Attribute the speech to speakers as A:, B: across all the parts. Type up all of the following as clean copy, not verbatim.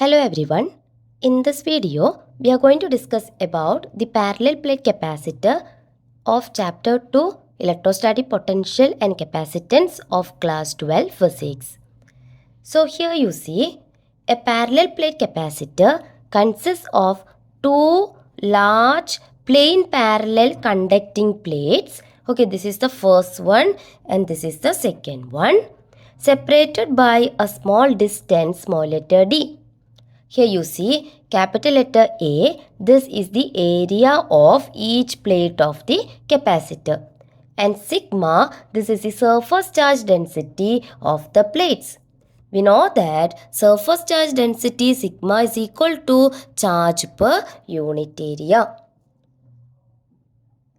A: Hello everyone. In this video, we are going to discuss about the parallel plate capacitor of chapter 2 electrostatic potential and capacitance of class 12 physics. So here you see a parallel plate capacitor consists of two large plain parallel conducting plates. Okay, this is the first one and this is the second one, separated by a small distance, small letter d. Here you see capital letter A. This is the area of each plate of the capacitor. And sigma, this is the surface charge density of the plates. We know that surface charge density sigma is equal to charge per unit area.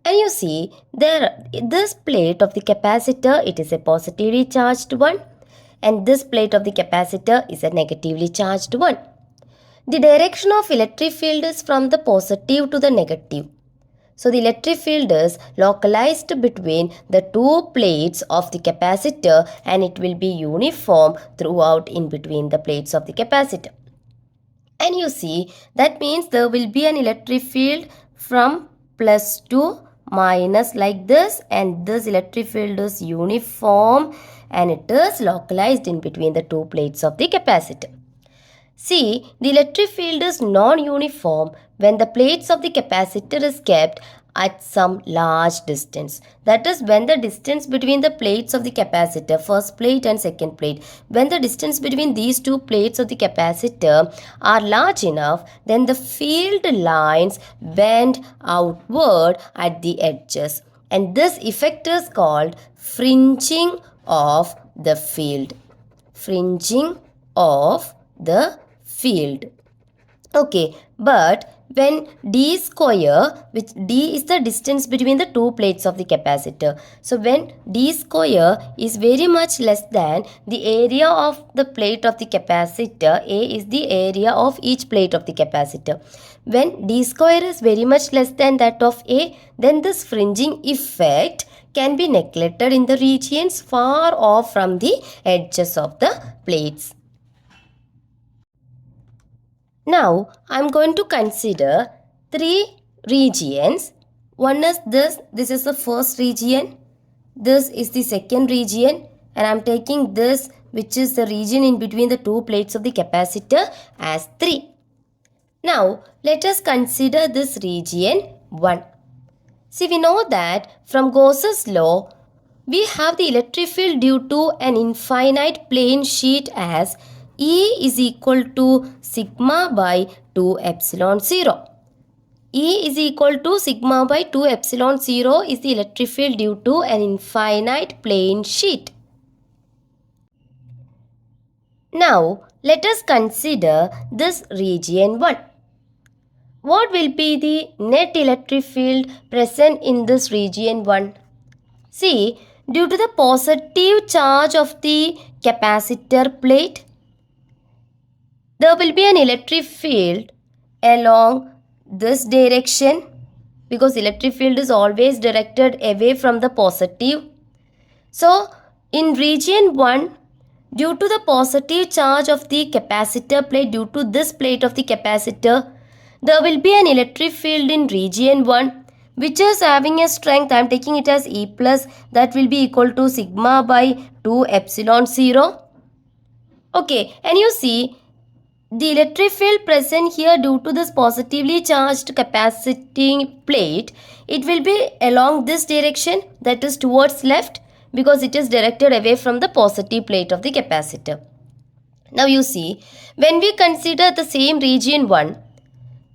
A: And you see this plate of the capacitor, it is a positively charged one, and this plate of the capacitor is a negatively charged one. The direction of electric field is from the positive to the negative. So the electric field is localized between the two plates of the capacitor and it will be uniform throughout in between the plates of the capacitor. And you see that means there will be an electric field from plus to minus like this, and this electric field is uniform and it is localized in between the two plates of the capacitor. See, the electric field is non-uniform when the plates of the capacitor is kept at some large distance. That is, when the distance between the plates of the capacitor, first plate and second plate, when the distance between these two plates of the capacitor are large enough, then the field lines bend outward at the edges. And this effect is called fringing of the field. Fringing of the field. Okay, but when d square, which d is the distance between the two plates of the capacitor. So when d square is very much less than the area of the plate of the capacitor, A is the area of each plate of the capacitor. When d square is very much less than that of A, then this fringing effect can be neglected in the regions far off from the edges of the plates. Now, I am going to consider three regions. One is this is the first region, this is the second region, and I am taking this, which is the region in between the two plates of the capacitor, as 3. Now, let us consider this region 1. See, we know that from Gauss's law, we have the electric field due to an infinite plane sheet as E is equal to sigma by 2 epsilon 0. E is equal to sigma by 2 epsilon 0 is the electric field due to an infinite plane sheet. Now, let us consider this region 1. What will be the net electric field present in this region 1? See, due to the positive charge of the capacitor plate, there will be an electric field along this direction, because electric field is always directed away from the positive. So, in region 1, due to the positive charge of the capacitor plate, due to this plate of the capacitor, there will be an electric field in region 1, which is having a strength, I am taking it as E plus, that will be equal to sigma by 2 epsilon 0. Okay, and you see, the electric field present here due to this positively charged capaciting plate, it will be along this direction, that is towards left, because it is directed away from the positive plate of the capacitor. Now you see, when we consider the same region 1,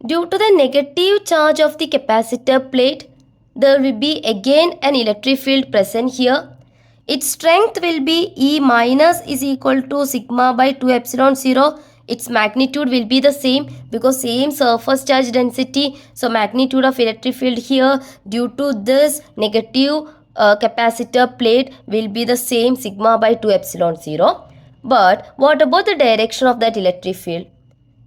A: due to the negative charge of the capacitor plate, there will be again an electric field present here. Its strength will be E minus is equal to sigma by 2 epsilon 0. Its magnitude will be the same because same surface charge density. So magnitude of electric field here due to this negative capacitor plate will be the same, sigma by 2 epsilon 0. But what about the direction of that electric field?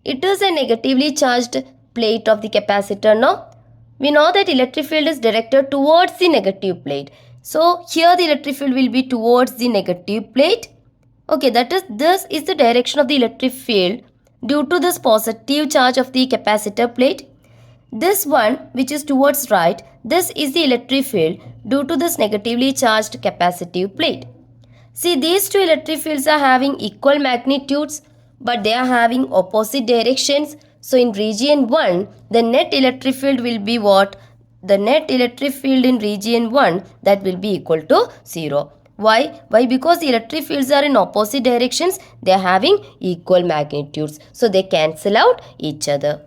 A: It is a negatively charged plate of the capacitor now. We know that electric field is directed towards the negative plate. So here the electric field will be towards the negative plate. Okay, that is, this is the direction of the electric field due to this positive charge of the capacitor plate. This one which is towards right, this is the electric field due to this negatively charged capacitive plate. See, these two electric fields are having equal magnitudes, but they are having opposite directions. So in region 1, the net electric field will be what? The net electric field in region 1, that will be equal to 0. Why? Why? Because the electric fields are in opposite directions, they are having equal magnitudes. So they cancel out each other.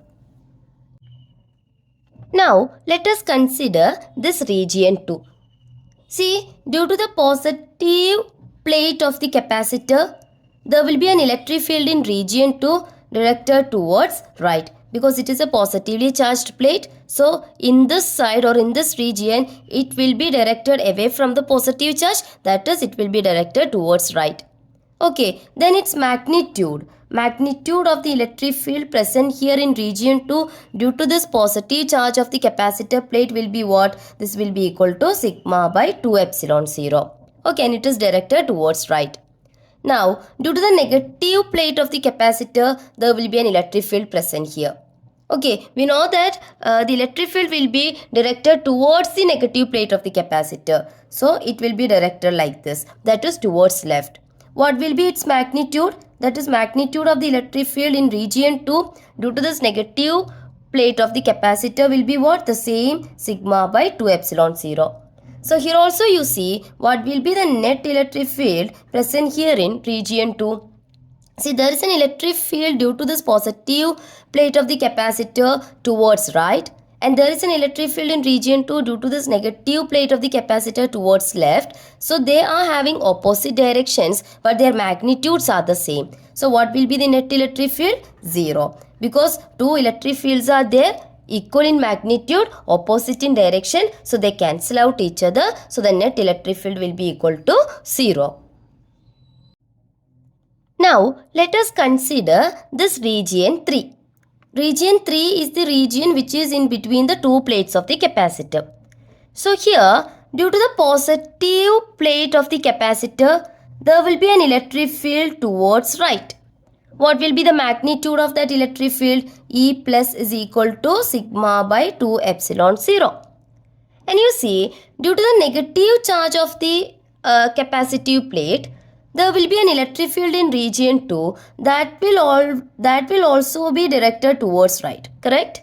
A: Now, let us consider this region 2. See, due to the positive plate of the capacitor, there will be an electric field in region 2 directed towards right because it is a positively charged plate. So, in this side or in this region, it will be directed away from the positive charge, that is, it will be directed towards right. Okay, then its magnitude. Magnitude of the electric field present here in region 2 due to this positive charge of the capacitor plate will be what? This will be equal to sigma by 2 epsilon 0. Okay, and it is directed towards right. Now, due to the negative plate of the capacitor, there will be an electric field present here. Okay, we know that the electric field will be directed towards the negative plate of the capacitor. So, it will be directed like this, that is towards left. What will be its magnitude? That is magnitude of the electric field in region 2 due to this negative plate of the capacitor will be what? The same sigma by 2 epsilon 0. So here also you see what will be the net electric field present here in region 2. See, there is an electric field due to this positive plate of the capacitor towards right, and there is an electric field in region 2 due to this negative plate of the capacitor towards left. So they are having opposite directions, but their magnitudes are the same. So what will be the net electric field? 0. Because two electric fields are there, equal in magnitude, opposite in direction, so they cancel out each other. So the net electric field will be equal to 0. Now, let us consider this region 3. Region 3 is the region which is in between the two plates of the capacitor. So here, due to the positive plate of the capacitor, there will be an electric field towards right. What will be the magnitude of that electric field? E plus is equal to sigma by 2 epsilon 0. And you see, due to the negative charge of the capacitive plate, there will be an electric field in region 2 that will also be directed towards right. Correct?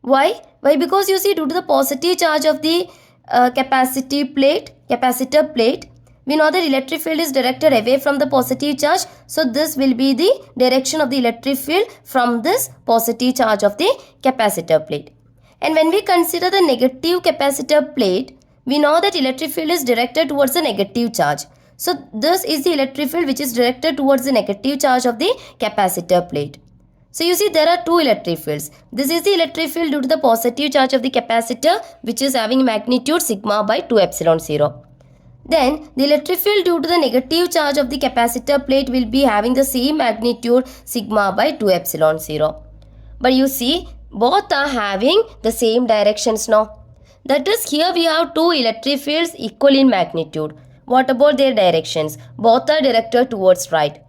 A: Why? Why? Because you see, due to the positive charge of the capacitor plate, we know that electric field is directed away from the positive charge. So this will be the direction of the electric field from this positive charge of the capacitor plate. And when we consider the negative capacitor plate, we know that electric field is directed towards the negative charge. So this is the electric field which is directed towards the negative charge of the capacitor plate. So you see, there are two electric fields. This is the electric field due to the positive charge of the capacitor, which is having magnitude sigma by 2 epsilon 0. Then the electric field due to the negative charge of the capacitor plate will be having the same magnitude sigma by 2 epsilon 0. But you see, both are having the same directions now. That is, here we have two electric fields equal in magnitude. What about their directions? Both are directed towards right.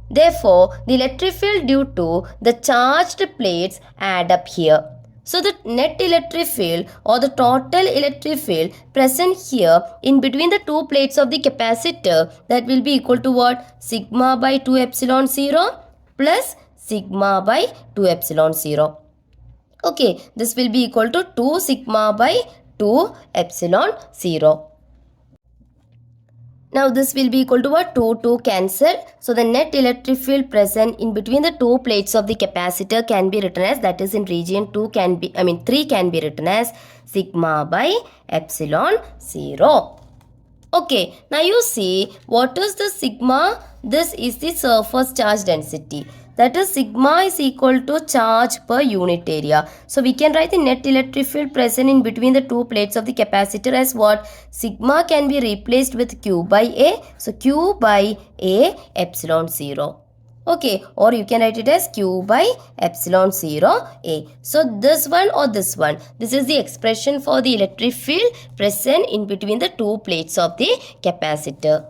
A: Therefore, the electric field due to the charged plates add up here. So the net electric field or the total electric field present here in between the two plates of the capacitor, that will be equal to what? Sigma by 2 epsilon 0 plus sigma by 2 epsilon 0. Okay, this will be equal to 2 sigma by 2 epsilon 0. Now this will be equal to what? 2 cancel. So the net electric field present in between the two plates of the capacitor can be written as, that is in region 3 can be written as sigma by epsilon 0. Okay, now you see, what is the sigma? This is the surface charge density. That is, sigma is equal to charge per unit area. So we can write the net electric field present in between the two plates of the capacitor as what? Sigma can be replaced with Q by A. So Q by A epsilon 0. Okay, or you can write it as Q by epsilon 0 A. So this one or this one, this is the expression for the electric field present in between the two plates of the capacitor.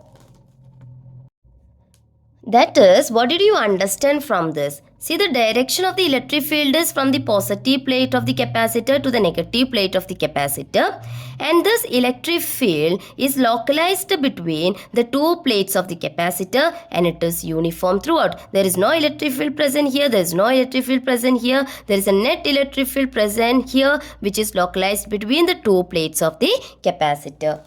A: That is, what did you understand from this? See, the direction of the electric field is from the positive plate of the capacitor to the negative plate of the capacitor, and this electric field is localized between the two plates of the capacitor, and it is uniform throughout. There is no electric field present here, there is no electric field present here, there is a net electric field present here which is localized between the two plates of the capacitor.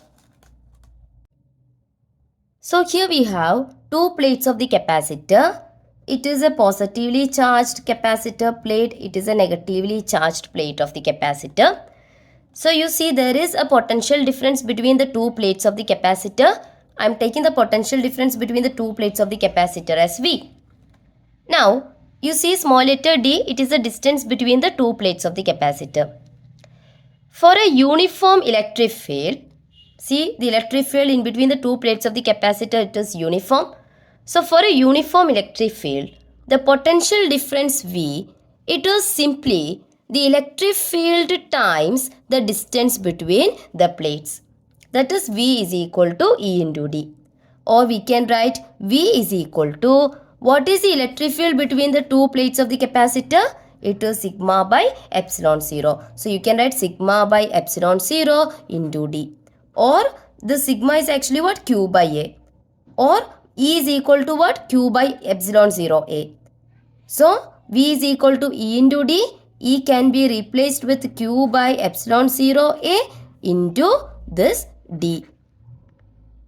A: So here we have two plates of the capacitor. It is a positively charged capacitor plate. It is a negatively charged plate of the capacitor. So you see there is a potential difference between the two plates of the capacitor. I am taking the potential difference between the two plates of the capacitor as V. Now you see small letter d, it is the distance between the two plates of the capacitor. For a uniform electric field, see the electric field in between the two plates of the capacitor, it is uniform. So for a uniform electric field, the potential difference V, it is simply the electric field times the distance between the plates. That is V is equal to E into D. Or we can write V is equal to, what is the electric field between the two plates of the capacitor? It is sigma by epsilon 0. So you can write sigma by epsilon 0 into D. Or the sigma is actually what? Q by A. Or E is equal to what? Q by epsilon 0 A. So V is equal to E into D. E can be replaced with Q by epsilon 0 A into this D.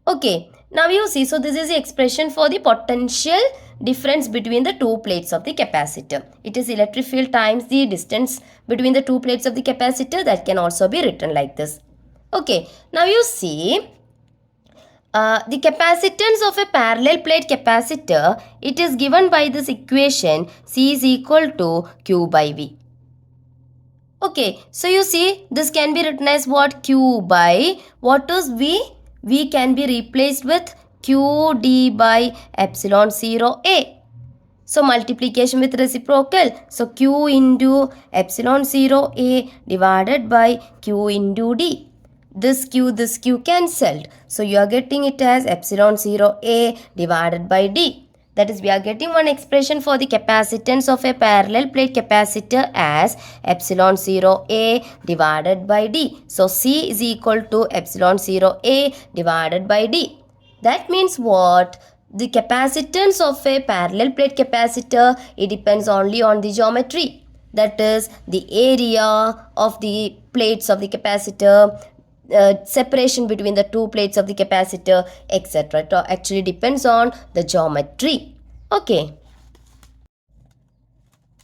A: Okay. Now you see, so this is the expression for the potential difference between the two plates of the capacitor. It is electric field times the distance between the two plates of the capacitor. That can also be written like this. Okay. Now you see, the capacitance of a parallel plate capacitor, it is given by this equation C is equal to Q by V. Okay, so you see this can be written as what? Q by, what is V? V can be replaced with Q D by epsilon 0 A. So multiplication with reciprocal. So Q into epsilon 0 A divided by Q into D. This Q cancelled. So you are getting it as epsilon 0 A divided by D. That is, we are getting one expression for the capacitance of a parallel plate capacitor as epsilon 0 A divided by D. So C is equal to epsilon 0 A divided by D. That means what? The capacitance of a parallel plate capacitor, it depends only on the geometry. That is, the area of the plates of the capacitor, separation between the two plates of the capacitor, etc. It actually depends on the geometry. Okay.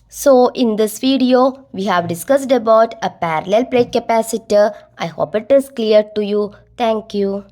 A: So in this video, we have discussed about a parallel plate capacitor. I hope it is clear to you. Thank you.